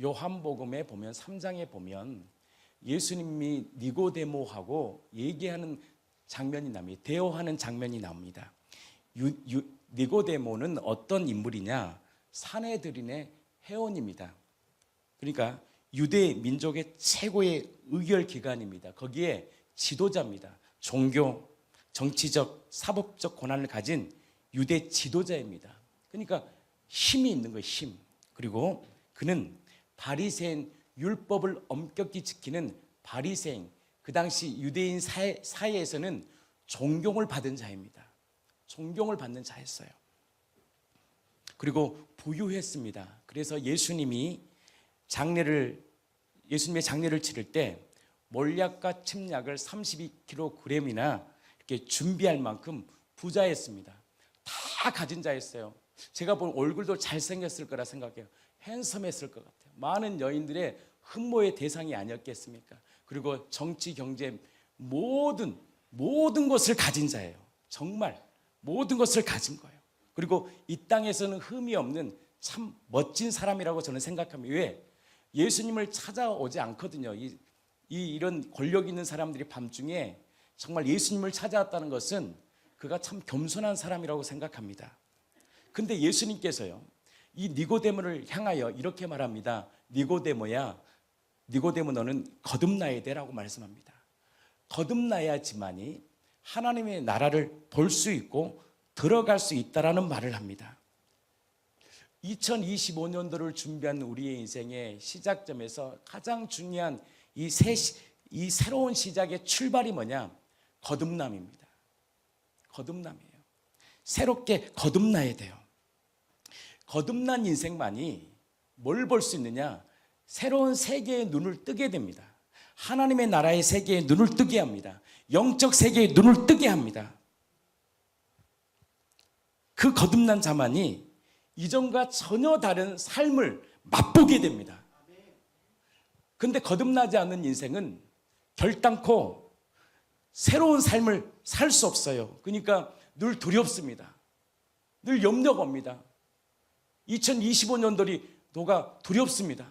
요한복음에 보면 3장에 보면 예수님이 니고데모하고 얘기하는 장면이 납니다. 대화하는 장면이 나옵니다. 니고데모는 어떤 인물이냐? 사내들인의 회원입니다. 그러니까 유대 민족의 최고의 의결 기관입니다. 거기에 지도자입니다. 종교, 정치적, 사법적 권한을 가진 유대 지도자입니다. 그러니까 힘이 있는 거예요. 힘. 그리고 그는 바리새인, 율법을 엄격히 지키는 바리새인, 그 당시 유대인 사회에서는 존경을 받은 자입니다. 존경을 받는 자였어요. 그리고 부유했습니다. 그래서 예수님의 장례를 치를 때 몰약과 침략을 32kg이나 이렇게 준비할 만큼 부자였습니다. 다 가진 자였어요. 제가 본 얼굴도 잘생겼을 거라 생각해요. 핸섬했을 것 같아요. 많은 여인들의 흠모의 대상이 아니었겠습니까? 그리고 정치, 경제 모든 것을 가진 자예요. 정말 모든 것을 가진 거예요. 그리고 이 땅에서는 흠이 없는 참 멋진 사람이라고 저는 생각합니다. 왜? 예수님을 찾아오지 않거든요. 이런 권력 있는 사람들이 밤중에 정말 예수님을 찾아왔다는 것은 그가 참 겸손한 사람이라고 생각합니다. 근데 예수님께서요, 이 니고데모를 향하여 이렇게 말합니다. 니고데모야, 니고데모 너는 거듭나야 돼라고 말씀합니다. 거듭나야지만이 하나님의 나라를 볼 수 있고 들어갈 수 있다라는 말을 합니다. 2025년도를 준비한 우리의 인생의 시작점에서 가장 중요한 이 새로운 시작의 출발이 뭐냐? 거듭남입니다. 거듭남이에요. 새롭게 거듭나야 돼요. 거듭난 인생만이 뭘 볼 수 있느냐? 새로운 세계의 눈을 뜨게 됩니다. 하나님의 나라의 세계에 눈을 뜨게 합니다. 영적 세계에 눈을 뜨게 합니다. 그 거듭난 자만이 이전과 전혀 다른 삶을 맛보게 됩니다. 그런데 거듭나지 않는 인생은 결단코 새로운 삶을 살 수 없어요. 그러니까 늘 두렵습니다. 늘 염려가 옵니다. 2025년도가 두렵습니다.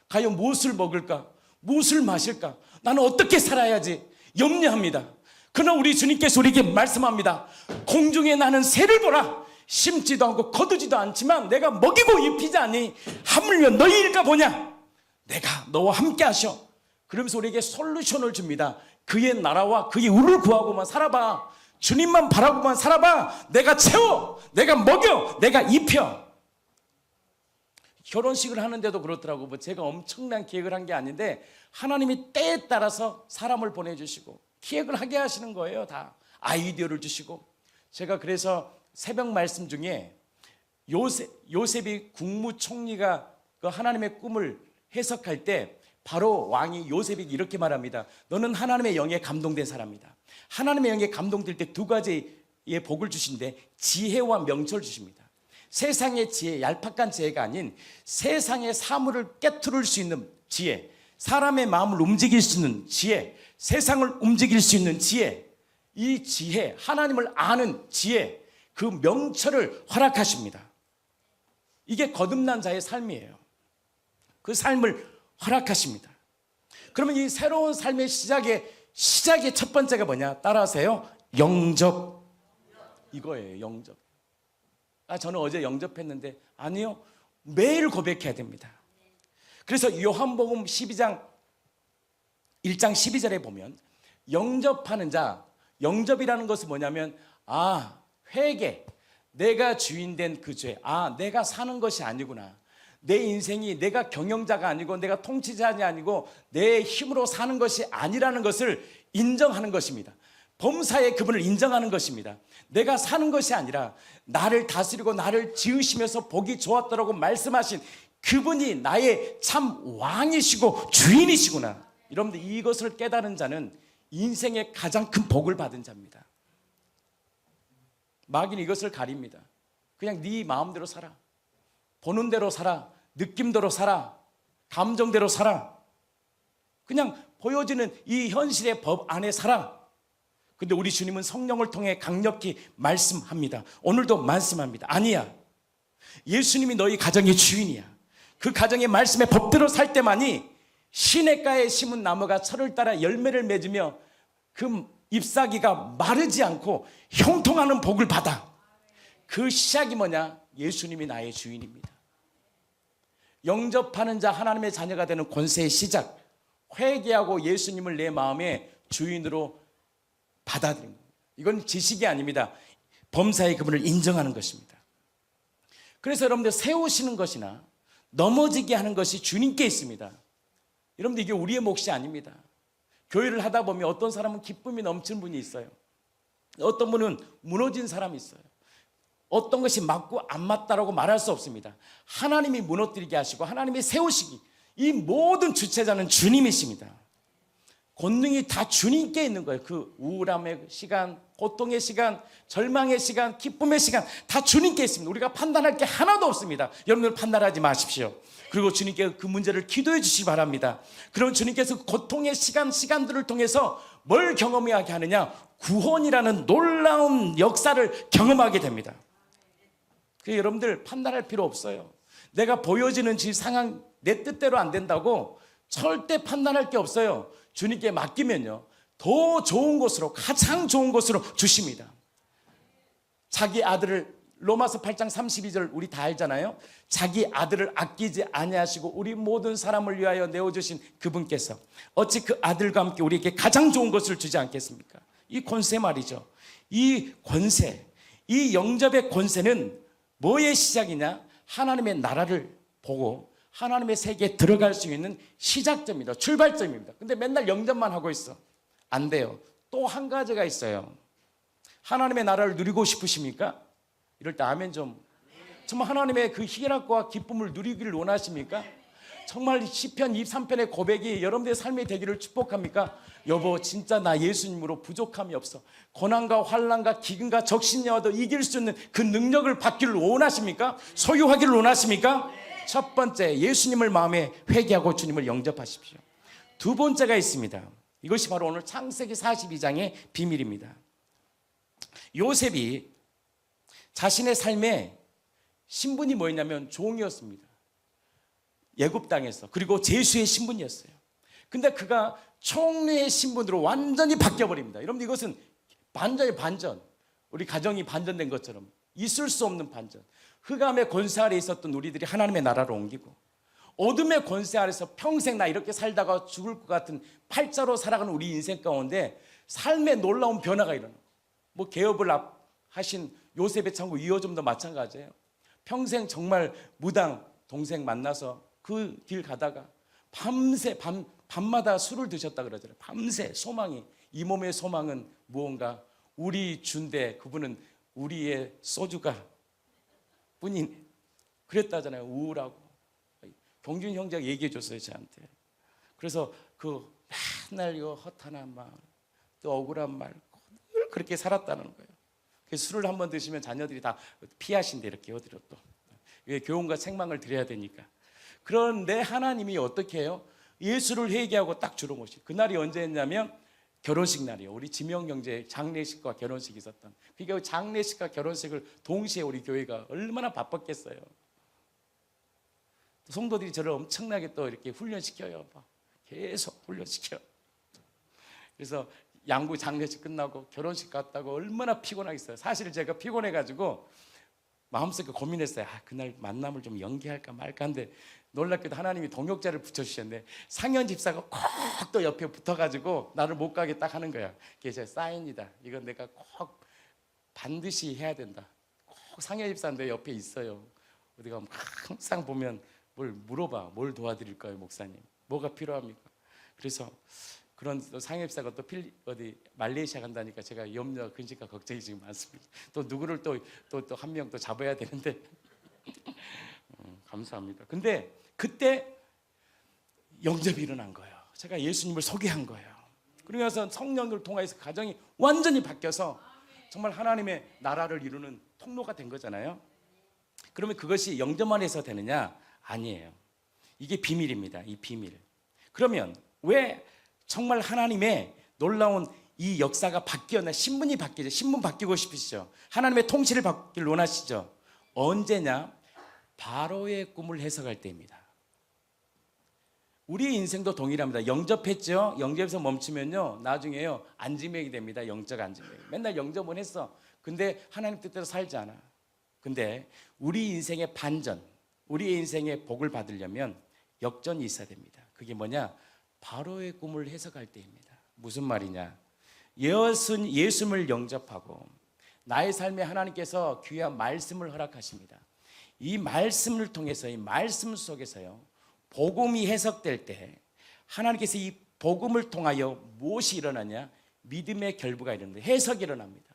과연 무엇을 먹을까? 무엇을 마실까? 나는 어떻게 살아야지? 염려합니다. 그러나 우리 주님께서 우리에게 말씀합니다. 공중에 나는 새를 보라. 심지도 않고 거두지도 않지만 내가 먹이고 입히지 않니? 하물며 너희일까 보냐? 내가 너와 함께 하셔. 그러면서 우리에게 솔루션을 줍니다. 그의 나라와 그의 의를 구하고만 살아봐. 주님만 바라고만 살아봐. 내가 채워, 내가 먹여, 내가 입혀. 결혼식을 하는데도 그렇더라고. 뭐 제가 엄청난 기획을 한 게 아닌데 하나님이 때에 따라서 사람을 보내주시고 기획을 하게 하시는 거예요. 다 아이디어를 주시고. 제가 그래서 새벽 말씀 중에 요셉이 국무총리가 그 하나님의 꿈을 해석할 때 바로 왕이 요셉이 이렇게 말합니다. 너는 하나님의 영에 감동된 사람이다. 하나님의 영에 감동될 때 두 가지의 복을 주신데 지혜와 명철을 주십니다. 세상의 지혜, 얄팍한 지혜가 아닌 세상의 사물을 깨트릴 수 있는 지혜, 사람의 마음을 움직일 수 있는 지혜, 세상을 움직일 수 있는 지혜, 이 지혜, 하나님을 아는 지혜, 그 명철을 허락하십니다. 이게 거듭난 자의 삶이에요. 그 삶을 허락하십니다. 그러면 이 새로운 삶의 시작의 첫 번째가 뭐냐? 따라하세요. 영접. 이거예요. 영접. 저는 어제 영접했는데 아니요. 매일 고백해야 됩니다. 그래서 요한복음 12장 1장 12절에 보면 영접하는 자, 영접이라는 것은 뭐냐면 회개, 내가 주인된 그 죄, 내가 사는 것이 아니구나. 내 인생이 내가 경영자가 아니고 내가 통치자가 아니고 내 힘으로 사는 것이 아니라는 것을 인정하는 것입니다. 범사의 그분을 인정하는 것입니다. 내가 사는 것이 아니라 나를 다스리고 나를 지으시면서 보기 좋았더라고 말씀하신 그분이 나의 참 왕이시고 주인이시구나. 여러분들 이것을 깨달은 자는 인생의 가장 큰 복을 받은 자입니다. 마귀는 이것을 가립니다. 그냥 네 마음대로 살아. 보는 대로 살아. 느낌대로 살아. 감정대로 살아. 그냥 보여지는 이 현실의 법 안에 살아. 근데 우리 주님은 성령을 통해 강력히 말씀합니다. 오늘도 말씀합니다. 아니야. 예수님이 너희 가정의 주인이야. 그 가정의 말씀의 법대로 살 때만이 시냇가에 심은 나무가 철을 따라 열매를 맺으며 그 잎사귀가 마르지 않고 형통하는 복을 받아. 그 시작이 뭐냐? 예수님이 나의 주인입니다. 영접하는 자, 하나님의 자녀가 되는 권세의 시작, 회개하고 예수님을 내 마음의 주인으로 받아들인 겁니다. 이건 지식이 아닙니다. 범사의 그분을 인정하는 것입니다. 그래서 여러분들 세우시는 것이나 넘어지게 하는 것이 주님께 있습니다. 여러분들 이게 우리의 몫이 아닙니다. 교회를 하다 보면 어떤 사람은 기쁨이 넘치는 분이 있어요. 어떤 분은 무너진 사람이 있어요. 어떤 것이 맞고 안 맞다라고 말할 수 없습니다. 하나님이 무너뜨리게 하시고 하나님이 세우시기, 이 모든 주체자는 주님이십니다. 권능이 다 주님께 있는 거예요. 그 우울함의 시간, 고통의 시간, 절망의 시간, 기쁨의 시간 다 주님께 있습니다. 우리가 판단할 게 하나도 없습니다. 여러분들 판단하지 마십시오. 그리고 주님께 그 문제를 기도해 주시기 바랍니다. 그럼 주님께서 고통의 시간들을 통해서 뭘 경험하게 하느냐? 구원이라는 놀라운 역사를 경험하게 됩니다. 그래서 여러분들 판단할 필요 없어요. 내가 보여지는 지 상황 내 뜻대로 안 된다고 절대 판단할 게 없어요. 주님께 맡기면요, 더 좋은 곳으로, 가장 좋은 곳으로 주십니다. 자기 아들을, 로마서 8장 32절 우리 다 알잖아요. 자기 아들을 아끼지 아니하시고 우리 모든 사람을 위하여 내어주신 그분께서 어찌 그 아들과 함께 우리에게 가장 좋은 것을 주지 않겠습니까? 이 권세 말이죠. 이 권세, 이 영접의 권세는 뭐의 시작이냐? 하나님의 나라를 보고 하나님의 세계에 들어갈 수 있는 시작점입니다. 출발점입니다. 근데 맨날 영접만 하고 있어. 안 돼요. 또 한 가지가 있어요. 하나님의 나라를 누리고 싶으십니까? 이럴 때 아멘 좀. 정말 하나님의 그 희락과 기쁨을 누리기를 원하십니까? 정말 시편 23편의 고백이 여러분들의 삶의 되기를 축복합니까? 여보, 진짜 나 예수님으로 부족함이 없어. 고난과 환난과 기근과 적신이 와도 이길 수 있는 그 능력을 받기를 원하십니까? 소유하기를 원하십니까? 첫 번째, 예수님을 마음에 회개하고 주님을 영접하십시오. 두 번째가 있습니다. 이것이 바로 오늘 창세기 42장의 비밀입니다. 요셉이 자신의 삶에 신분이 뭐였냐면 종이었습니다. 애굽 땅에서. 그리고 제수의 신분이었어요. 근데 그가 총리의 신분으로 완전히 바뀌어버립니다. 여러분, 이것은 반전의 반전. 우리 가정이 반전된 것처럼 있을 수 없는 반전. 흑암의 권세 아래 있었던 우리들이 하나님의 나라로 옮기고, 어둠의 권세 아래서 평생 나 이렇게 살다가 죽을 것 같은 팔자로 살아가는 우리 인생 가운데 삶의 놀라운 변화가 일어나고, 뭐 개업을 하신 요셉의 창고 이어좀도 마찬가지예요. 평생 정말 무당 동생 만나서 그 길 가다가 밤새 밤마다 술을 드셨다 그러잖아요. 밤새 소망이, 이 몸의 소망은 무언가 우리 준대, 그분은 우리의 소주가 뿐인, 그랬다잖아요. 우울하고. 경준 형제가 얘기해 줬어요, 저한테. 그래서 그 맨날 이거 허탄한 마음, 또 억울한 말, 늘 그렇게 살았다는 거예요. 그래서 술을 한번 드시면 자녀들이 다 피하신대, 이렇게 어디로 또. 교훈과 책망을 드려야 되니까. 그런데 하나님이 어떻게 해요? 예수를 회개하고 딱 주로 모시. 그날이 언제였냐면 결혼식 날이에요. 우리 지명 형제 장례식과 결혼식이 있었던. 그러니까 장례식과 결혼식을 동시에 우리 교회가 얼마나 바빴겠어요. 성도들이 저를 엄청나게 또 이렇게 훈련시켜요. 계속 훈련시켜. 그래서 양구 장례식 끝나고 결혼식 갔다고 얼마나 피곤하겠어요. 사실 제가 피곤해가지고 마음속에 고민했어요. 그날 만남을 좀 연기할까 말까 한데, 놀랍게도 하나님이 동역자를 붙여주셨는데 상현 집사가 꼭 또 옆에 붙어가지고 나를 못 가게 딱 하는 거야. 그게 제 사인이다. 이건 내가 꼭 반드시 해야 된다. 꼭 상현 집사 내 옆에 있어요. 어디 가면 항상 보면 뭘 물어봐. 뭘 도와드릴까요, 목사님? 뭐가 필요합니까? 그래서 그런 상현 집사가 또 어디 말레이시아 간다니까 제가 염려, 근심과 걱정이 지금 많습니다. 또 누구를 또 한 명 또 잡아야 되는데 감사합니다. 근데 그때 영접이 일어난 거예요. 제가 예수님을 소개한 거예요. 그러면서 성령을 통해서 가정이 완전히 바뀌어서 정말 하나님의 나라를 이루는 통로가 된 거잖아요. 그러면 그것이 영접만 해서 되느냐? 아니에요. 이게 비밀입니다. 이 비밀. 그러면 왜 정말 하나님의 놀라운 이 역사가 바뀌었나? 신분이 바뀌죠. 신분 바뀌고 싶으시죠? 하나님의 통치를 받기를 원하시죠? 언제냐? 바로의 꿈을 해석할 때입니다. 우리 인생도 동일합니다. 영접했죠? 영접에서 멈추면요, 나중에요, 안지맥이 됩니다. 영적 안지맥. 맨날 영접은 했어. 근데 하나님 뜻대로 살지 않아. 근데 우리 인생의 반전, 우리 인생의 복을 받으려면 역전이 있어야 됩니다. 그게 뭐냐? 바로의 꿈을 해석할 때입니다. 무슨 말이냐? 예수님을 영접하고 나의 삶에 하나님께서 귀한 말씀을 허락하십니다. 이 말씀을 통해서, 이 말씀 속에서요, 복음이 해석될 때 하나님께서 이 복음을 통하여 무엇이 일어나냐? 믿음의 결부가 일어납니다. 해석이 일어납니다.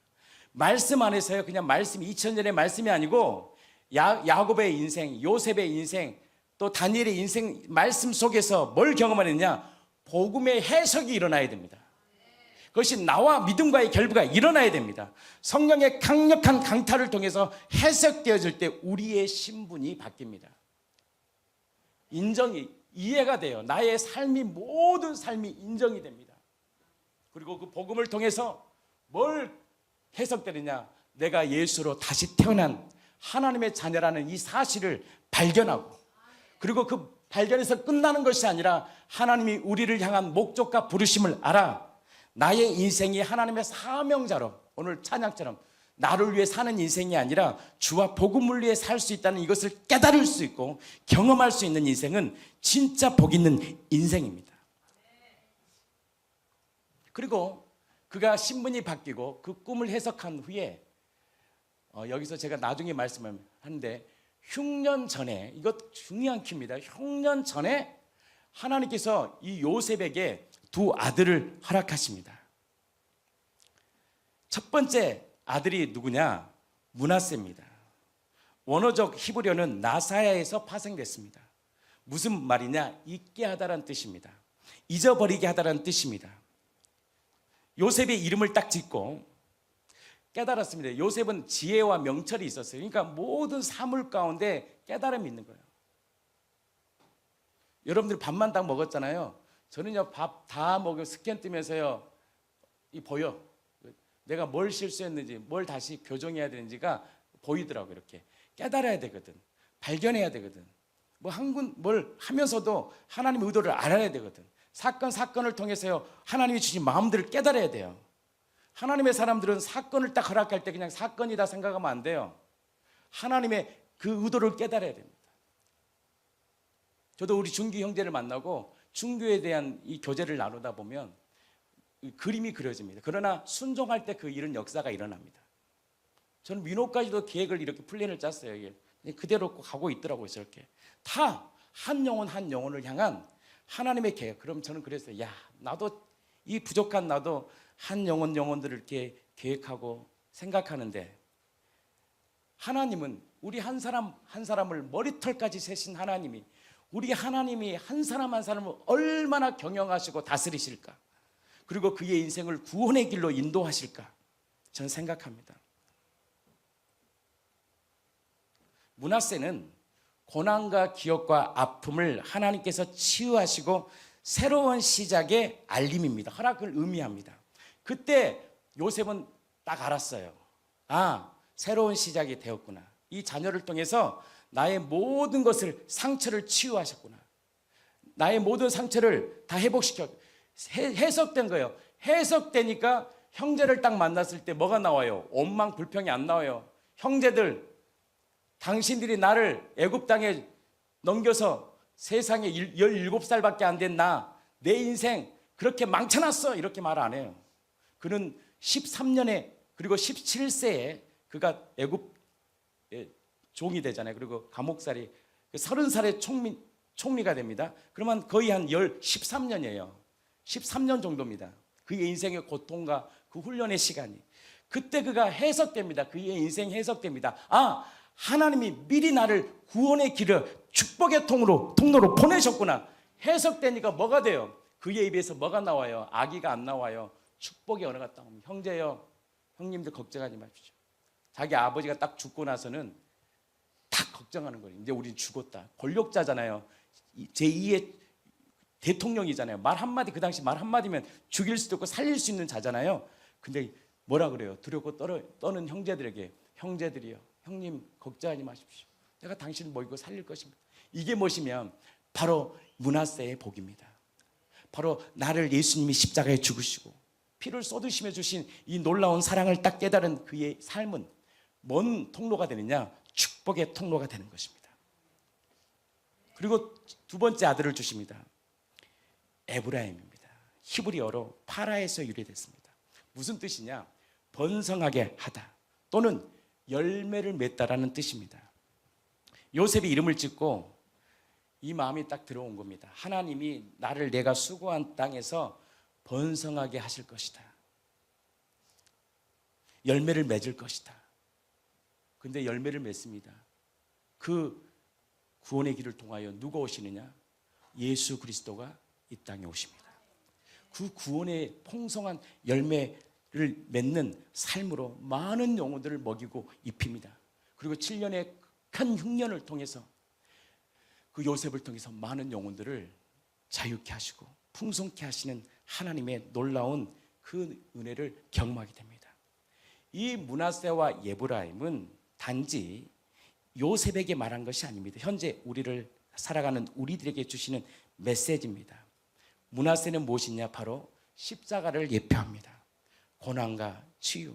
말씀 안에서요, 그냥 말씀, 2000년의 말씀이 아니고 야곱의 인생, 요셉의 인생, 또 다니엘의 인생 말씀 속에서 뭘 경험하느냐? 복음의 해석이 일어나야 됩니다. 그것이 나와 믿음과의 결부가 일어나야 됩니다. 성령의 강력한 강타를 통해서 해석되어질 때 우리의 신분이 바뀝니다. 인정이, 이해가 돼요. 나의 삶이, 모든 삶이 인정이 됩니다. 그리고 그 복음을 통해서 뭘 해석되느냐? 내가 예수로 다시 태어난 하나님의 자녀라는 이 사실을 발견하고, 그리고 그 발견에서 끝나는 것이 아니라 하나님이 우리를 향한 목적과 부르심을 알아 나의 인생이 하나님의 사명자로, 오늘 찬양처럼 나를 위해 사는 인생이 아니라 주와 복음을 위해 살 수 있다는 이것을 깨달을 수 있고 경험할 수 있는 인생은 진짜 복 있는 인생입니다. 그리고 그가 신분이 바뀌고 그 꿈을 해석한 후에 여기서 제가 나중에 말씀을 하는데, 흉년 전에, 이것 중요한 키입니다. 흉년 전에 하나님께서 이 요셉에게 두 아들을 허락하십니다. 첫 번째 아들이 누구냐? 므낫세입니다. 원어적 히브리어는 나사야에서 파생됐습니다. 무슨 말이냐? 잊게 하다라는 뜻입니다. 잊어버리게 하다라는 뜻입니다. 요셉의 이름을 딱 짓고 깨달았습니다. 요셉은 지혜와 명철이 있었어요. 그러니까 모든 사물 가운데 깨달음이 있는 거예요. 여러분들이 밥만 딱 먹었잖아요. 저는요, 밥 다 먹으면 스캔 뜨면서요, 이 보여. 내가 뭘 실수했는지, 뭘 다시 교정해야 되는지가 보이더라고요. 이렇게 깨달아야 되거든. 발견해야 되거든. 뭘 하면서도 하나님의 의도를 알아야 되거든. 사건을 통해서요, 하나님이 주신 마음들을 깨달아야 돼요. 하나님의 사람들은 사건을 딱 허락할 때 그냥 사건이다 생각하면 안 돼요. 하나님의 그 의도를 깨달아야 됩니다. 저도 우리 중교 형제를 만나고 중교에 대한 이 교제를 나누다 보면 그림이 그려집니다. 그러나 순종할 때 그 일은 역사가 일어납니다. 저는 민호까지도 계획을 이렇게 플랜을 짰어요. 이게 그대로 가고 있더라고요. 저렇게 다 한 영혼 한 영혼을 향한 하나님의 계획. 그럼 저는 그랬어요. 야, 나도 이 부족한 나도 한 영혼들을 이렇게 계획하고 생각하는데, 하나님은 우리 한 사람 한 사람을 머리털까지 세신 하나님이, 우리 하나님이 한 사람 한 사람을 얼마나 경영하시고 다스리실까, 그리고 그의 인생을 구원의 길로 인도하실까, 저는 생각합니다. 므낫세는 고난과 기억과 아픔을 하나님께서 치유하시고 새로운 시작의 알림입니다. 허락을 의미합니다. 그때 요셉은 딱 알았어요. 아, 새로운 시작이 되었구나. 이 자녀를 통해서 나의 모든 것을, 상처를 치유하셨구나. 나의 모든 상처를 다 회복시켜 해석된 거예요. 해석되니까 형제를 딱 만났을 때 뭐가 나와요? 원망 불평이 안 나와요. 형제들, 당신들이 나를 애굽 땅에 넘겨서 세상에 17살밖에 안 된 내 인생 그렇게 망쳐놨어, 이렇게 말 안 해요. 그는 13년에 그리고 17세에 그가 애굽 종이 되잖아요. 그리고 감옥살이 30살에 총리가 됩니다. 그러면 거의 한 13년이에요. 13년 정도입니다. 그의 인생의 고통과 그 훈련의 시간이. 그때 그가 해석됩니다. 그의 인생 해석됩니다. 아, 하나님이 미리 나를 구원의 길을 축복의 통로로 보내셨구나. 해석되니까 뭐가 돼요? 그의 입에서 뭐가 나와요? 악의가 안 나와요. 축복의 언어가 딱 옵니다. 형제요, 형님들 걱정하지 마십시오. 자기 아버지가 딱 죽고 나서는 딱 걱정하는 거예요. 이제 우린 죽었다. 권력자잖아요. 제2의 대통령이잖아요. 말 한마디, 그 당시 말 한마디면 죽일 수도 있고 살릴 수 있는 자잖아요. 근데 뭐라 그래요? 두렵고 떠는 형제들에게, 형제들이요, 형님 걱정하지 마십시오. 내가 당신을 먹이고 살릴 것입니다. 이게 무엇이면 바로 므낫세의 복입니다. 바로 나를 예수님이 십자가에 죽으시고 피를 쏟으시며 주신 이 놀라운 사랑을 딱 깨달은 그의 삶은 뭔 통로가 되느냐? 축복의 통로가 되는 것입니다. 그리고 두 번째 아들을 주십니다. 에브라임입니다. 히브리어로 파라에서 유래됐습니다. 무슨 뜻이냐? 번성하게 하다 또는 열매를 맺다라는 뜻입니다. 요셉이 이름을 짓고 이 마음이 딱 들어온 겁니다. 하나님이 나를 내가 수고한 땅에서 번성하게 하실 것이다. 열매를 맺을 것이다. 근데 열매를 맺습니다. 그 구원의 길을 통하여 누가 오시느냐? 예수 그리스도가 이 땅에 오십니다. 그 구원의 풍성한 열매를 맺는 삶으로 많은 영혼들을 먹이고 입힙니다. 그리고 7년의 큰 흉년을 통해서 그 요셉을 통해서 많은 영혼들을 자유케 하시고 풍성케 하시는 하나님의 놀라운 그 은혜를 경험하게 됩니다. 이 므낫세와 에브라임은 단지 요셉에게 말한 것이 아닙니다. 현재 우리를 살아가는 우리들에게 주시는 메시지입니다. 므낫세는 무엇이냐? 바로 십자가를 예표합니다. 고난과 치유,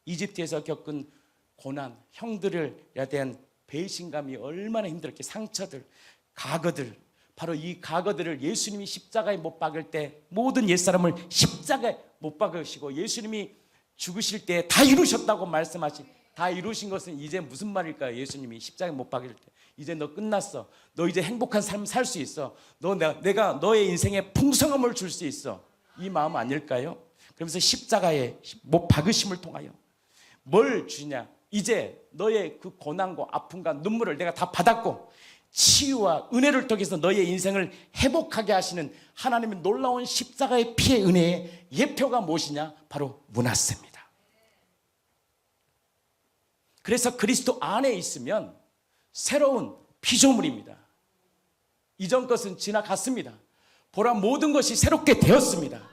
이집트에서 겪은 고난, 형들에 대한 배신감이 얼마나 힘들었게, 상처들, 과거들, 바로 이 과거들을 예수님이 십자가에 못 박을 때 모든 옛사람을 십자가에 못 박으시고 예수님이 죽으실 때 다 이루셨다고 말씀하신, 다 이루신 것은 이제 무슨 말일까요? 예수님이 십자가에 못 박을 때 이제 너 끝났어, 너 이제 행복한 삶 살 수 있어, 내가 너의 인생에 풍성함을 줄 수 있어, 이 마음 아닐까요? 그러면서 십자가에 못 박으심을 통하여 뭘 주냐? 이제 너의 그 고난과 아픔과 눈물을 내가 다 받았고 치유와 은혜를 통해서 너의 인생을 회복하게 하시는 하나님의 놀라운 십자가의 피의 은혜의 예표가 무엇이냐? 바로 므낫세입니다. 그래서 그리스도 안에 있으면 새로운 피조물입니다. 이전 것은 지나갔습니다. 보라, 모든 것이 새롭게 되었습니다.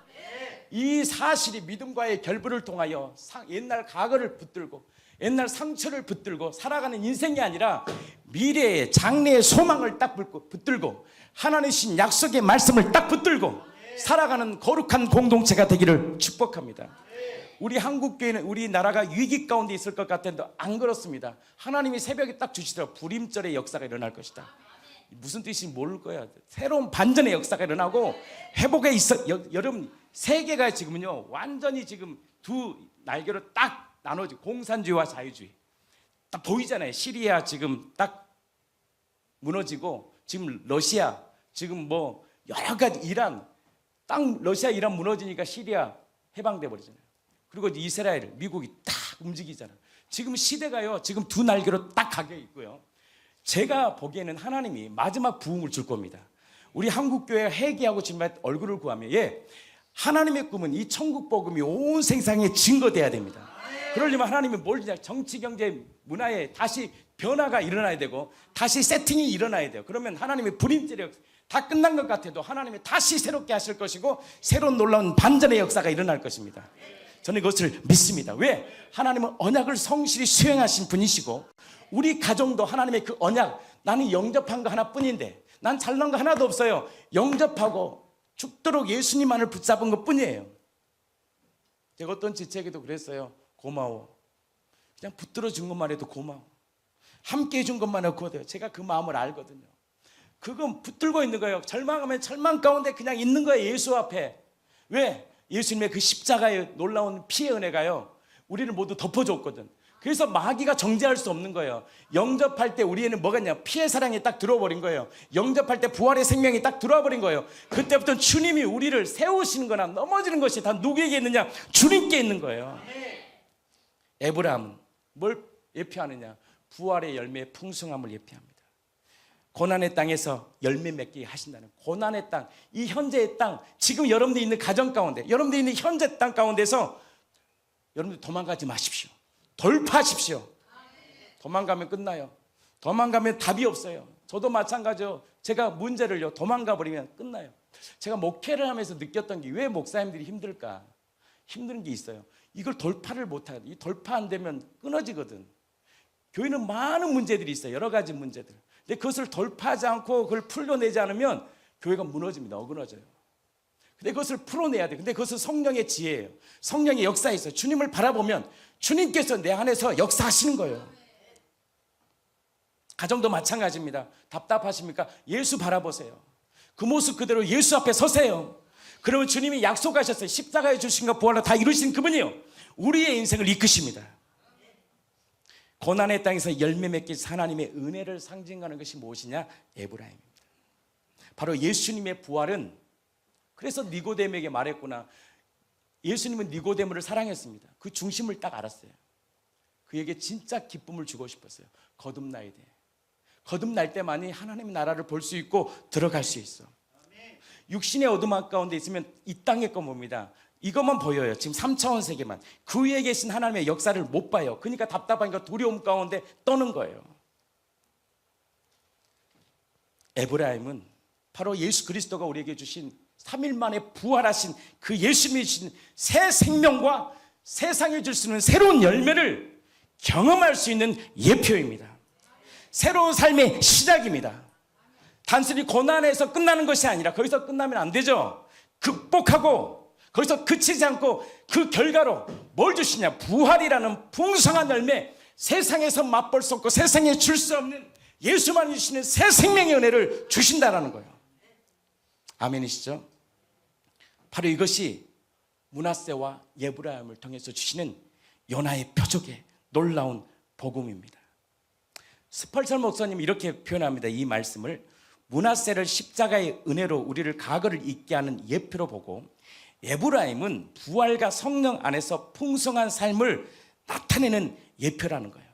이 사실이 믿음과의 결부를 통하여 옛날 과거를 붙들고 옛날 상처를 붙들고 살아가는 인생이 아니라 미래의 장래의 소망을 딱 붙들고 하나님 신 약속의 말씀을 딱 붙들고 살아가는 거룩한 공동체가 되기를 축복합니다. 우리 한국교회는 우리나라가 위기 가운데 있을 것 같은데 안 그렇습니다. 하나님이 새벽에 딱 주시더라고요. 불임절의 역사가 일어날 것이다. 무슨 뜻인지 모를 거야. 새로운 반전의 역사가 일어나고 회복에 있어. 여러분, 세계가 지금은요 완전히 지금 두 날개로 딱 나눠지고, 공산주의와 자유주의 딱 보이잖아요. 시리아 지금 딱 무너지고, 지금 러시아 지금 뭐 여러 가지, 이란 딱 러시아 이란 무너지니까 시리아 해방돼 버리잖아요. 그리고 이스라엘 미국이 딱 움직이잖아요. 지금 시대가요 지금 두 날개로 딱 가게 있고요. 제가 보기에는 하나님이 마지막 부흥을 줄 겁니다. 우리 한국교회 회개하고 정말 얼굴을 구하며, 하나님의 꿈은 이 천국 복음이 온 세상에 증거돼야 됩니다. 그러려면 하나님이 뭘 주냐? 정치, 경제, 문화에 다시 변화가 일어나야 되고 다시 세팅이 일어나야 돼요. 그러면 하나님의 불임절의 다 끝난 것 같아도 하나님이 다시 새롭게 하실 것이고 새로운 놀라운 반전의 역사가 일어날 것입니다. 저는 그것을 믿습니다. 왜? 하나님은 언약을 성실히 수행하신 분이시고 우리 가정도 하나님의 그 언약, 나는 영접한 거 하나뿐인데 난 잘난 거 하나도 없어요. 영접하고 죽도록 예수님만을 붙잡은 것뿐이에요. 제가 어떤 지체에게도 그랬어요. 고마워. 그냥 붙들어 준 것만 해도 고마워. 함께 해준 것만 해도 고마워요. 제가 그 마음을 알거든요. 그건 붙들고 있는 거예요. 절망하면 절망 가운데 그냥 있는 거예요. 예수 앞에. 왜? 예수님의 그 십자가의 놀라운 피의 은혜가요 우리를 모두 덮어줬거든. 그래서 마귀가 정죄할 수 없는 거예요. 영접할 때 우리에는 뭐가 있냐? 피의 사랑이 딱 들어버린 거예요. 영접할 때 부활의 생명이 딱 들어와 버린 거예요. 그때부터 주님이 우리를 세우시는 거나 넘어지는 것이 다 누구에게 있느냐? 주님께 있는 거예요. 에브라함은 뭘 예표하느냐? 부활의 열매의 풍성함을 예표합니다. 고난의 땅에서 열매 맺게 하신다는, 고난의 땅, 이 현재의 땅, 지금 여러분들이 있는 가정 가운데, 여러분들이 있는 현재 땅 가운데서 여러분들 도망가지 마십시오. 돌파하십시오. 도망가면 끝나요. 도망가면 답이 없어요. 저도 마찬가지요. 제가 문제를요 도망가 버리면 끝나요. 제가 목회를 하면서 느꼈던 게 왜 목사님들이 힘들까? 힘든 게 있어요. 이걸 돌파를 못하거든. 이 돌파 안 되면 끊어지거든. 교회는 많은 문제들이 있어요. 여러 가지 문제들. 근데 그것을 돌파하지 않고 그걸 풀려내지 않으면 교회가 무너집니다. 어그러져요. 근데 그것을 풀어내야 돼. 근데 그것은 성령의 지혜예요. 성령의 역사에 있어요. 주님을 바라보면 주님께서 내 안에서 역사하시는 거예요. 가정도 마찬가지입니다. 답답하십니까? 예수 바라보세요. 그 모습 그대로 예수 앞에 서세요. 그러면 주님이 약속하셨어요. 십자가에 주신과 부활로 다 이루신 그분이요, 우리의 인생을 이끄십니다. 고난의 땅에서 열매 맺기 하나님의 은혜를 상징하는 것이 무엇이냐? 에브라임입니다. 바로 예수님의 부활은, 그래서 니고데모에게 말했구나. 예수님은 니고데모를 사랑했습니다. 그 중심을 딱 알았어요. 그에게 진짜 기쁨을 주고 싶었어요. 거듭나야 돼. 거듭날 때만이 하나님의 나라를 볼 수 있고 들어갈 수 있어. 육신의 어둠 가운데 있으면 이 땅의 거 봅니다. 이것만 보여요. 지금 3차원 세계만. 그 위에 계신 하나님의 역사를 못 봐요. 그러니까 답답하니까 두려움 가운데 떠는 거예요. 에브라임은 바로 예수 그리스도가 우리에게 주신 3일 만에 부활하신 그 예수님이 주신 새 생명과 세상에 줄 수 있는 새로운 열매를 경험할 수 있는 예표입니다. 새로운 삶의 시작입니다. 단순히 고난에서 끝나는 것이 아니라, 거기서 끝나면 안 되죠. 극복하고 거기서 그치지 않고 그 결과로 뭘 주시냐? 부활이라는 풍성한 열매, 세상에서 맛볼 수 없고 세상에 줄 수 없는 예수만 주시는 새 생명의 은혜를 주신다라는 거예요. 아멘이시죠? 바로 이것이 므낫세와 에브라임을 통해서 주시는 요나의 표적의 놀라운 복음입니다. 스펄전 목사님이 이렇게 표현합니다. 이 말씀을 므낫세를 십자가의 은혜로 우리를 과거를 잊게 하는 예표로 보고, 에브라임은 부활과 성령 안에서 풍성한 삶을 나타내는 예표라는 거예요.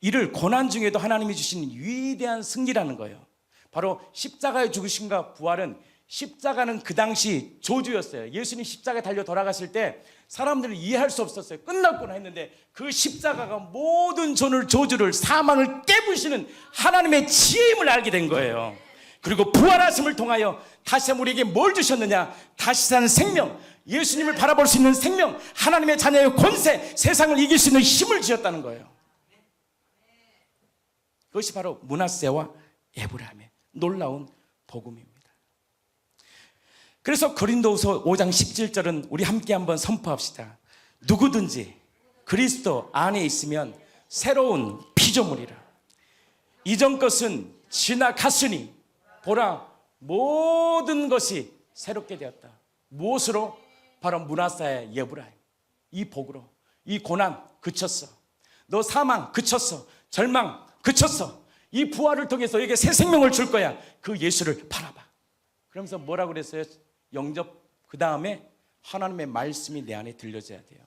이를 고난 중에도 하나님이 주신 위대한 승리라는 거예요. 바로 십자가의 죽으심과 부활은, 십자가는 그 당시 저주였어요. 예수님 십자가에 달려 돌아가실 때 사람들이 이해할 수 없었어요. 끝났구나 했는데 그 십자가가 모든 저주를, 사망을 깨부시는 하나님의 지혜임을 알게 된 거예요. 그리고 부활하심을 통하여 다시 우리에게 뭘 주셨느냐? 다시 사는 생명, 예수님을 바라볼 수 있는 생명, 하나님의 자녀의 권세, 세상을 이길 수 있는 힘을 주셨다는 거예요. 그것이 바로 므낫세와 에브라임의 놀라운 복음입니다. 그래서 고린도후서 5장 17절은 우리 함께 한번 선포합시다. 누구든지 그리스도 안에 있으면 새로운 피조물이라. 이전 것은 지나갔으니 보라, 모든 것이 새롭게 되었다. 무엇으로? 바로 므낫세의 에브라임. 이 복으로. 이 고난 그쳤어. 너 사망 그쳤어. 절망 그쳤어. 이 부활을 통해서 너에게 새 생명을 줄 거야. 그 예수를 바라봐. 그러면서 뭐라고 그랬어요? 영접 그 다음에 하나님의 말씀이 내 안에 들려져야 돼요.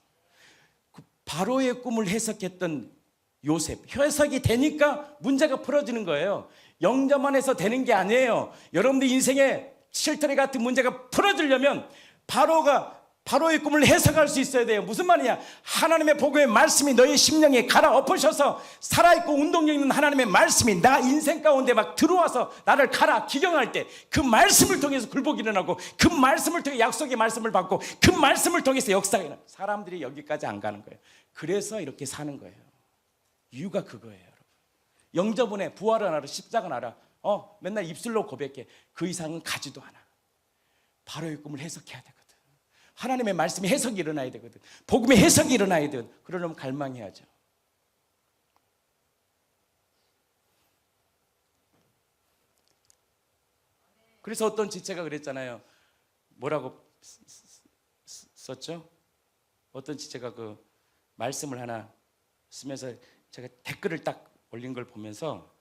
그 바로의 꿈을 해석했던 요셉, 해석이 되니까 문제가 풀어지는 거예요. 영접만 해서 되는 게 아니에요. 여러분들 인생에 실타래 같은 문제가 풀어지려면 바로의 꿈을 해석할 수 있어야 돼요. 무슨 말이냐? 하나님의 복음의 말씀이 너의 심령에 갈아엎으셔서 살아있고 운동력 있는 하나님의 말씀이 나 인생 가운데 막 들어와서 나를 갈아 기경할 때 그 말씀을 통해서 굴복이 일어나고, 그 말씀을 통해 약속의 말씀을 받고, 그 말씀을 통해서 역사가 일어나. 사람들이 여기까지 안 가는 거예요. 그래서 이렇게 사는 거예요. 이유가 그거예요, 여러분. 영접은 해, 부활은 알아, 십자가는 알아. 맨날 입술로 고백해. 그 이상은 가지도 않아. 바로의 꿈을 해석해야 되거든. 하나님의 말씀이 해석이 일어나야 되거든. 복음의 해석이 일어나야 되거든. 그러려면 갈망해야죠. 그래서 어떤 지체가 그랬잖아요. 뭐라고 썼죠? 어떤 지체가 그 말씀을 하나 쓰면서 제가 댓글을 딱 올린 걸 보면서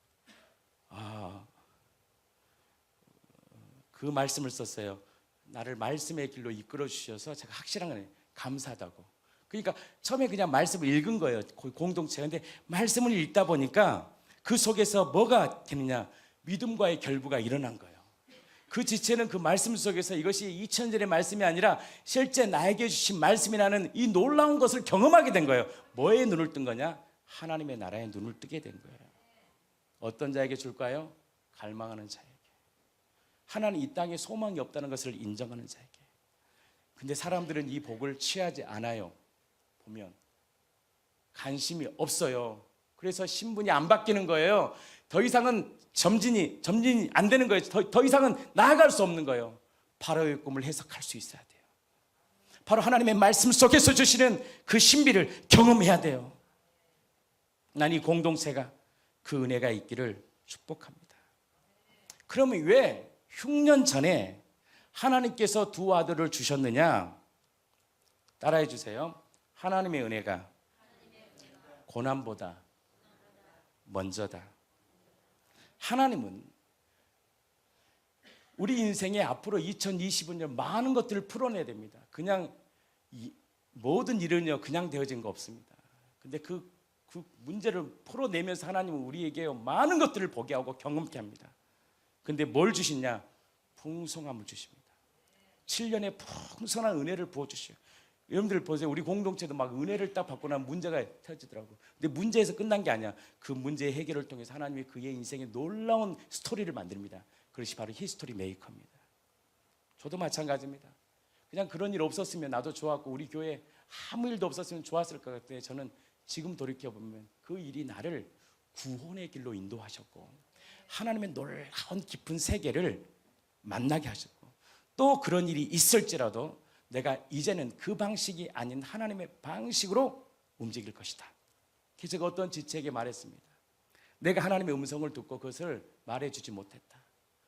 그 말씀을 썼어요. 나를 말씀의 길로 이끌어 주셔서 제가 확실한 거예요. 감사하다고. 그러니까 처음에 그냥 말씀을 읽은 거예요. 공동체가. 근데 말씀을 읽다 보니까 그 속에서 뭐가 되느냐? 믿음과의 결부가 일어난 거예요. 그 지체는 그 말씀 속에서 이것이 2000년의 말씀이 아니라 실제 나에게 주신 말씀이라는 이 놀라운 것을 경험하게 된 거예요. 뭐에 눈을 뜬 거냐? 하나님의 나라에 눈을 뜨게 된 거예요. 어떤 자에게 줄까요? 갈망하는 자에게. 하나님 이 땅에 소망이 없다는 것을 인정하는 자에게. 근데 사람들은 이 복을 취하지 않아요. 보면 관심이 없어요. 그래서 신분이 안 바뀌는 거예요. 더 이상은 점진이 안 되는 거예요. 더 이상은 나아갈 수 없는 거예요. 바로의 꿈을 해석할 수 있어야 돼요. 바로 하나님의 말씀 속에서 주시는 그 신비를 경험해야 돼요. 난 이 공동체가 그 은혜가 있기를 축복합니다. 그러면 왜 6년 전에 하나님께서 두 아들을 주셨느냐? 따라해 주세요. 하나님의 은혜가 고난보다 먼저다. 하나님은 우리 인생에 앞으로 2025년 많은 것들을 풀어내야 됩니다. 그냥 모든 일은요 그냥 되어진 거 없습니다. 근데 그 문제를 풀어내면서 하나님은 우리에게 많은 것들을 보게 하고 경험케 합니다. 근데 뭘 주시냐? 풍성함을 주십니다. 7년의 풍성한 은혜를 부어주시요. 여러분들 보세요. 우리 공동체도 막 은혜를 딱 받고 나면 문제가 터지더라고요. 근데 문제에서 끝난 게 아니야. 그 문제의 해결을 통해서 하나님이 그의 인생에 놀라운 스토리를 만듭니다. 그것이 바로 히스토리 메이커입니다. 저도 마찬가지입니다. 그냥 그런 일 없었으면 나도 좋았고 우리 교회 아무 일도 없었으면 좋았을 것 같아요. 저는 지금 돌이켜보면 그 일이 나를 구원의 길로 인도하셨고 하나님의 놀라운 깊은 세계를 만나게 하셨고 또 그런 일이 있을지라도 내가 이제는 그 방식이 아닌 하나님의 방식으로 움직일 것이다. 그래서 제가 어떤 지체에게 말했습니다. 내가 하나님의 음성을 듣고 그것을 말해주지 못했다.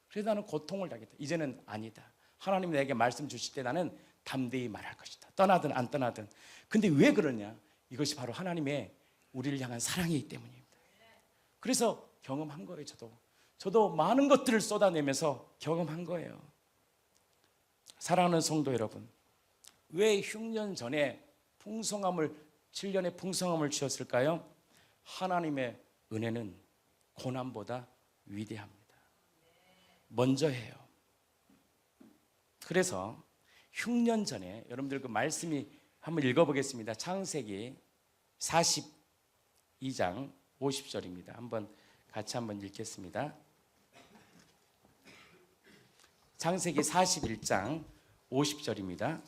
그래서 나는 고통을 당했다. 이제는 아니다. 하나님이 내게 말씀 주실 때 나는 담대히 말할 것이다. 떠나든 안 떠나든. 근데 왜 그러냐? 이것이 바로 하나님의 우리를 향한 사랑이기 때문입니다. 그래서 경험한 거예요. 저도 많은 것들을 쏟아내면서 경험한 거예요. 사랑하는 성도 여러분, 왜 6년 전에 7년의 풍성함을 주셨을까요? 하나님의 은혜는 고난보다 위대합니다. 먼저 해요. 그래서 6년 전에 여러분들 그 말씀이 한번 읽어보겠습니다. 창세기 42장 50절입니다. 같이 한번 읽겠습니다. 창세기 41장 50절입니다.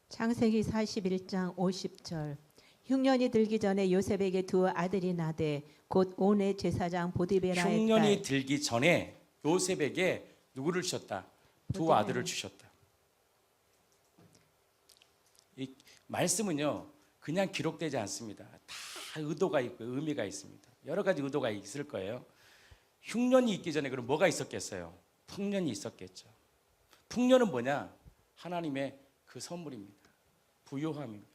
창세기 41장 50절. 흉년이 들기 전에 요셉에게 두 아들이 나되 곧 온의 제사장 보디베라의 흉년이 딸. 들기 전에 요셉에게 누구를 주셨다? 두 아들을 주셨다. 이 말씀은요 그냥 기록되지 않습니다. 다 의도가 있고 의미가 있습니다. 여러 가지 의도가 있을 거예요. 흉년이 있기 전에 그럼 뭐가 있었겠어요? 풍년이 있었겠죠. 풍년은 뭐냐? 하나님의 그 선물입니다. 부요함입니다.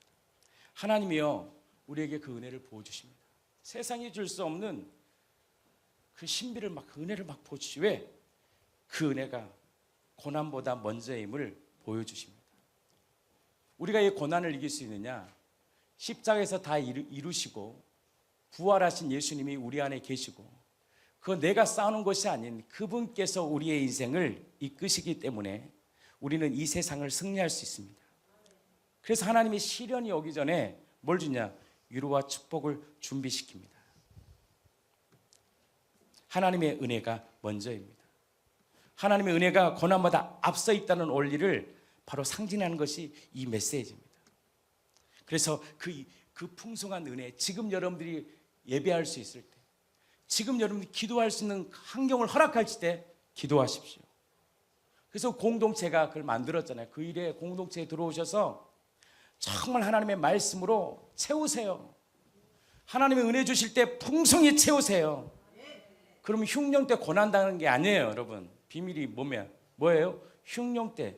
하나님이요 우리에게 그 은혜를 부어주십니다. 세상이 줄 수 없는 그 신비를 그 은혜를 부어주시. 왜? 그 은혜가 고난보다 먼저임을 보여주십니다. 우리가 이 고난을 이길 수 있느냐? 십자가에서 다 이루시고 부활하신 예수님이 우리 안에 계시고 그 내가 쌓아놓은 것이 아닌 그분께서 우리의 인생을 이끄시기 때문에 우리는 이 세상을 승리할 수 있습니다. 그래서 하나님이 시련이 오기 전에 뭘 주냐? 위로와 축복을 준비시킵니다. 하나님의 은혜가 먼저입니다. 하나님의 은혜가 고난보다 앞서 있다는 원리를 바로 상징하는 것이 이 메시지입니다. 그래서 그 풍성한 은혜, 지금 여러분들이 예배할 수 있을 때, 지금 여러분들이 기도할 수 있는 환경을 허락할 때 기도하십시오. 그래서 공동체가 그걸 만들었잖아요. 그 일에 공동체에 들어오셔서 정말 하나님의 말씀으로 채우세요. 하나님의 은혜 주실 때 풍성히 채우세요. 그러면 흉년 때 고난당하는 게 아니에요, 여러분. 비밀이 뭐예요? 흉년 때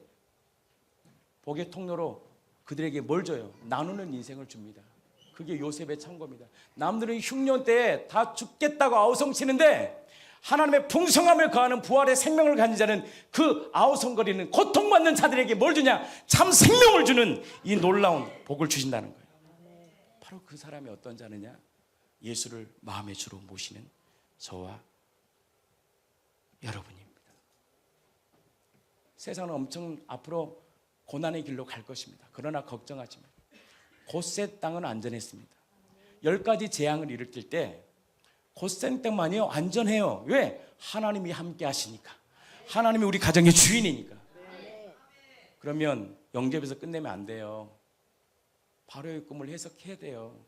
복의 통로로 그들에게 뭘 줘요? 나누는 인생을 줍니다. 그게 요셉의 참고입니다. 남들은 흉년 때에 다 죽겠다고 아우성치는데 하나님의 풍성함을 거하는 부활의 생명을 가진 자는 그 아우성거리는 고통받는 자들에게 뭘 주냐? 참 생명을 주는 이 놀라운 복을 주신다는 거예요. 바로 그 사람이 어떤 자느냐? 예수를 마음의 주로 모시는 저와 여러분입니다. 세상은 엄청 앞으로 고난의 길로 갈 것입니다. 그러나 걱정하지 마세요. 고센 땅은 안전했습니다. 10가지 재앙을 일으킬 때 고센 땅만이요 안전해요. 왜? 하나님이 함께 하시니까. 하나님이 우리 가정의 주인이니까. 그러면 영접에서 끝내면 안 돼요. 바로의 꿈을 해석해야 돼요.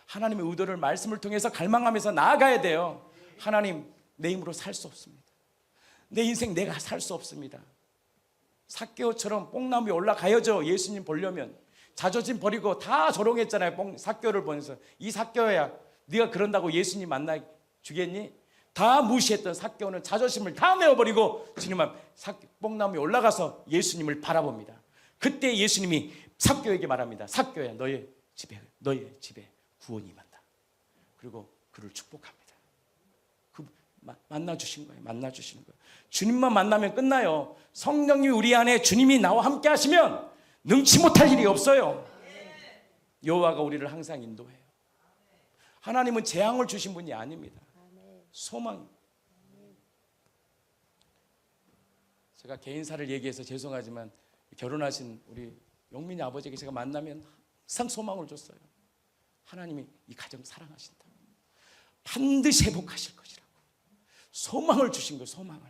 하나님의 의도를 말씀을 통해서 갈망하면서 나아가야 돼요. 하나님, 내 힘으로 살 수 없습니다. 내 인생 내가 살 수 없습니다. 삭개오처럼 뽕나무에 올라가야죠. 예수님 보려면. 자존심 버리고 다 조롱했잖아요. 삭개오를 보면서. 이 삭개오야, 네가 그런다고 예수님 만나 주겠니? 다 무시했던 삭개오는 자존심을 다 내어버리고 주님 앞 뽕나무에 올라가서 예수님을 바라봅니다. 그때 예수님이 삭개오에게 말합니다. 삭개오야, 너의 집에 구원이 임한다. 그리고 그를 축복합니다. 만나주신 거예요. 만나주시는 거예요. 주님만 만나면 끝나요. 성령이 우리 안에 주님이 나와 함께 하시면 능치 못할 일이 없어요. 여호와가 우리를 항상 인도해요. 하나님은 재앙을 주신 분이 아닙니다. 소망. 제가 개인사를 얘기해서 죄송하지만 결혼하신 우리 용민이 아버지에게 제가 만나면 항상 소망을 줬어요. 하나님이 이 가정 사랑하신다. 반드시 회복하실 것이라고. 소망을 주신 거예요. 소망을.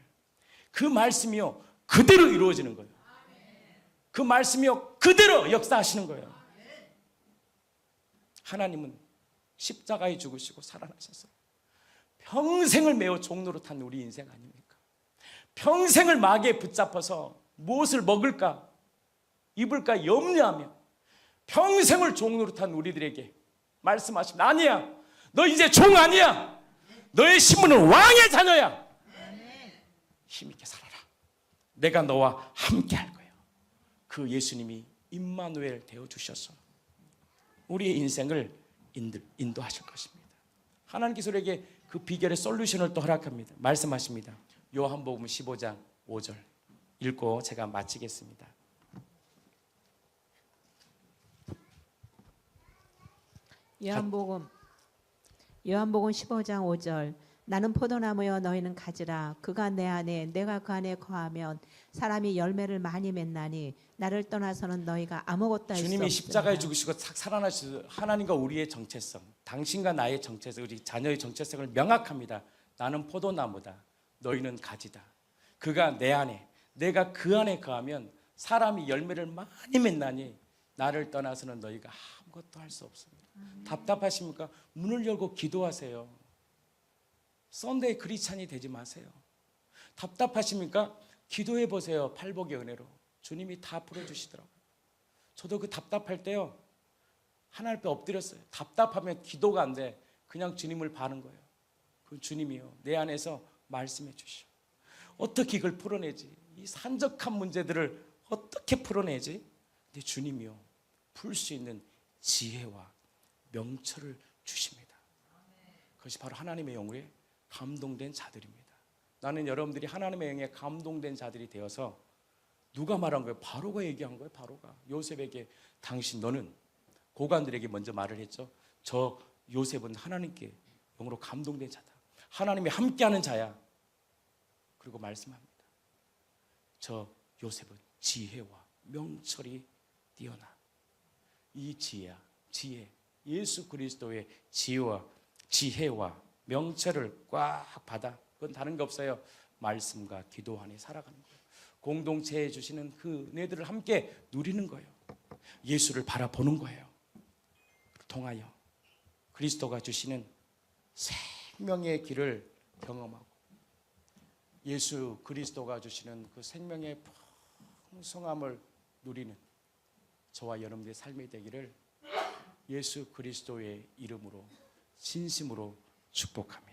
그 말씀이요 그대로 이루어지는 거예요. 그 말씀이요 그대로 역사하시는 거예요. 하나님은 십자가에 죽으시고 살아나셔서 평생을 메어 종로로 탄 우리 인생 아닙니까? 평생을 마귀에 붙잡아서 무엇을 먹을까 입을까 염려하며 평생을 종로로 탄 우리들에게 말씀하십니다. 아니야, 너 이제 종 아니야. 너의 신분은 왕의 자녀야. 힘있게 살아라. 내가 너와 함께 할 거야. 그 예수님이 임마누엘 되어주셔서 우리의 인생을 인도하실 것입니다. 하나님께서 우리에게 그 비결의 솔루션을 또 허락합니다. 말씀하십니다. 요한복음 15장 5절 읽고 제가 마치겠습니다. 요한복음 15장 5절 나는 포도나무여 너희는 가지라 그가 내 안에 내가 그 안에 거하면 사람이 열매를 많이 맺나니 나를 떠나서는 너희가 아무것도 할 수 없으리라. 주님이 십자가에 죽으시고 살아나셔서 하나님과 우리의 정체성, 당신과 나의 정체성, 우리 자녀의 정체성을 명확합니다. 나는 포도나무다. 너희는 가지다. 그가 내 안에, 내가 그 안에 거하면 사람이 열매를 많이 맺나니 나를 떠나서는 너희가 아무것도 할 수 없습니다. 답답하십니까? 문을 열고 기도하세요. 썬데이 크리스찬이 되지 마세요. 답답하십니까? 기도해 보세요. 팔복의 은혜로. 주님이 다 풀어주시더라고요. 저도 그 답답할 때요 하나님 앞에 엎드렸어요. 답답하면 기도가 안 돼. 그냥 주님을 바는 거예요. 그 주님이요 내 안에서 말씀해 주시오. 어떻게 이걸 풀어내지? 이 산적한 문제들을 어떻게 풀어내지? 근데 주님이요 풀 수 있는 지혜와 명철을 주십니다. 그것이 바로 하나님의 영에 감동된 자들입니다. 나는 여러분들이 하나님의 영에 감동된 자들이 되어서 누가 말한 거예요? 바로가 얘기한 거예요. 바로가 요셉에게 당신 너는 고관들에게 먼저 말을 했죠. 저 요셉은 하나님께 영으로 감동된 자다. 하나님이 함께하는 자야. 그리고 말씀합니다. 저 요셉은 지혜와 명철이 뛰어나. 이 지혜야, 지혜. 예수 그리스도의 지혜와 명철을 꽉 받아. 그건 다른 게 없어요. 말씀과 기도 안에 살아가는 거예요. 공동체에 주시는 그 은혜들을 함께 누리는 거예요. 예수를 바라보는 거예요. 통하여 그리스도가 주시는 생명의 길을 경험하고 예수 그리스도가 주시는 그 생명의 풍성함을 누리는 저와 여러분들의 삶이 되기를 예수 그리스도의 이름으로 진심으로 축복합니다.